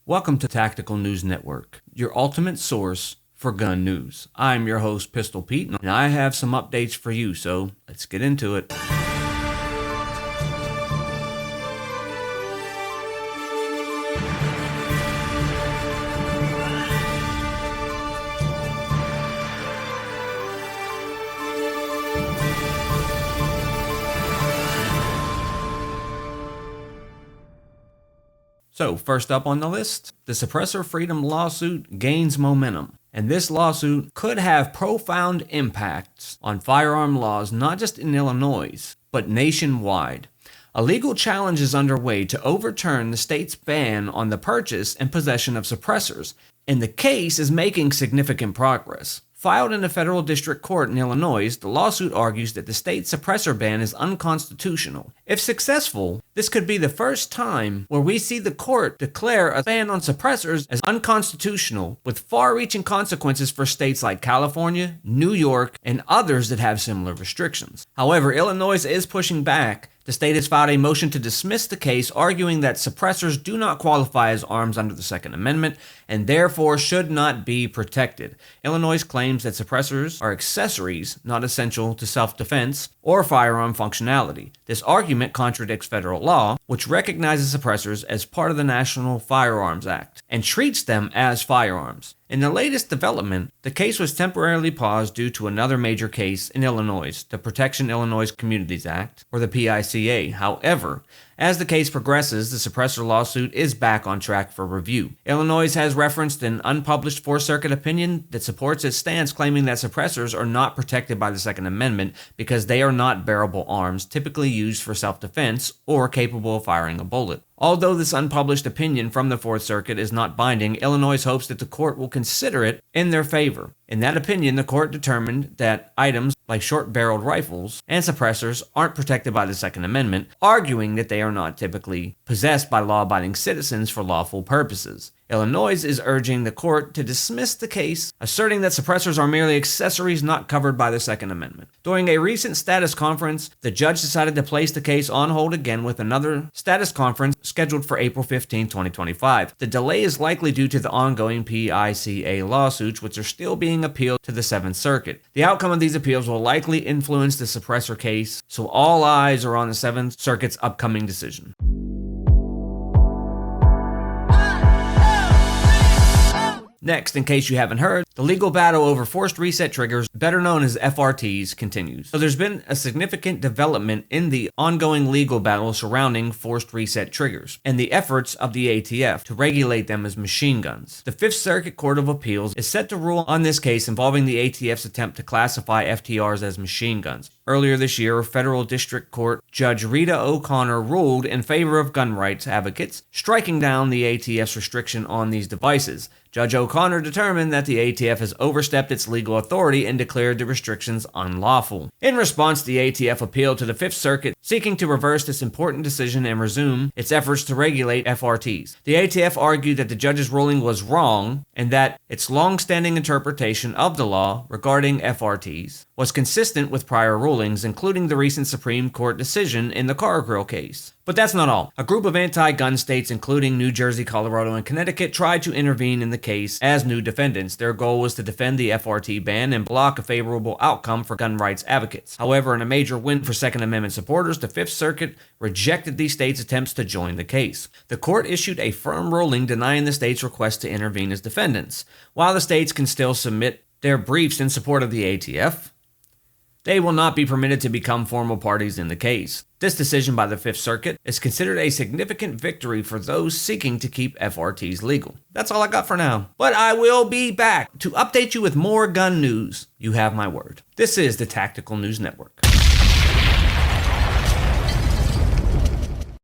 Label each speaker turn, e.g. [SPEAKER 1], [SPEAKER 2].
[SPEAKER 1] Welcome to Tactical News Network, your ultimate source for gun news. I'm your host, Pistol Pete, and I have some updates for you, so let's get into it. So, first up on the list, the Suppressor Freedom lawsuit gains momentum. And this lawsuit could have profound impacts on firearm laws not just in Illinois, but nationwide. A legal challenge is underway to overturn the state's ban on the purchase and possession of suppressors, and the case is making significant progress. Filed in a federal district court in Illinois, the lawsuit argues that the state's suppressor ban is unconstitutional. If successful, this could be the first time where we see the court declare a ban on suppressors as unconstitutional, with far-reaching consequences for states like California, New York, and others that have similar restrictions. However, Illinois is pushing back. The state has filed a motion to dismiss the case, arguing that suppressors do not qualify as arms under the Second Amendment and therefore should not be protected. Illinois claims that suppressors are accessories not essential to self-defense or firearm functionality. This argument contradicts federal law, which recognizes suppressors as part of the National Firearms Act and treats them as firearms. In the latest development, the case was temporarily paused due to another major case in Illinois, the Protection Illinois Communities Act, or the PICA. However, as the case progresses, the suppressor lawsuit is back on track for review. Illinois has referenced an unpublished Fourth Circuit opinion that supports its stance, claiming that suppressors are not protected by the Second Amendment because they are not bearable arms typically used for self-defense or capable of firing a bullet. Although this unpublished opinion from the Fourth Circuit is not binding, Illinois hopes that the court will consider it in their favor. In that opinion, the court determined that items like short-barreled rifles and suppressors aren't protected by the Second Amendment, arguing that they are not typically possessed by law-abiding citizens for lawful purposes. Illinois is urging the court to dismiss the case, asserting that suppressors are merely accessories not covered by the Second Amendment. During a recent status conference, the judge decided to place the case on hold again with another status conference scheduled for April 15, 2025. The delay is likely due to the ongoing PICA lawsuits, which are still being appealed to the Seventh Circuit. The outcome of these appeals will likely influence the suppressor case, so all eyes are on the Seventh Circuit's upcoming decision. Next, in case you haven't heard, the legal battle over forced reset triggers, better known as FRTs, continues. So there's been a significant development in the ongoing legal battle surrounding forced reset triggers and the efforts of the ATF to regulate them as machine guns. The Fifth Circuit Court of Appeals is set to rule on this case involving the ATF's attempt to classify FTRs as machine guns. Earlier this year, Federal District Court Judge Rita O'Connor ruled in favor of gun rights advocates, striking down the ATF's restriction on these devices. Judge O'Connor determined that the ATF has overstepped its legal authority and declared the restrictions unlawful. In response, the ATF appealed to the Fifth Circuit, seeking to reverse this important decision and resume its efforts to regulate FRTs. The ATF argued that the judge's ruling was wrong and that its long-standing interpretation of the law regarding FRTs was consistent with prior rulings, including the recent Supreme Court decision in the Car Grill case. But that's not all. A group of anti-gun states, including New Jersey, Colorado, and Connecticut, tried to intervene in the case as new defendants. Their goal was to defend the FRT ban and block a favorable outcome for gun rights advocates. However, in a major win for Second Amendment supporters, the Fifth Circuit rejected these states' attempts to join the case. The court issued a firm ruling denying the states' request to intervene as defendants. While the states can still submit their briefs in support of the ATF, they will not be permitted to become formal parties in the case. This decision by the Fifth Circuit is considered a significant victory for those seeking to keep FRTs legal. That's all I got for now. But I will be back to update you with more gun news. You have my word. This is the Tactical News Network.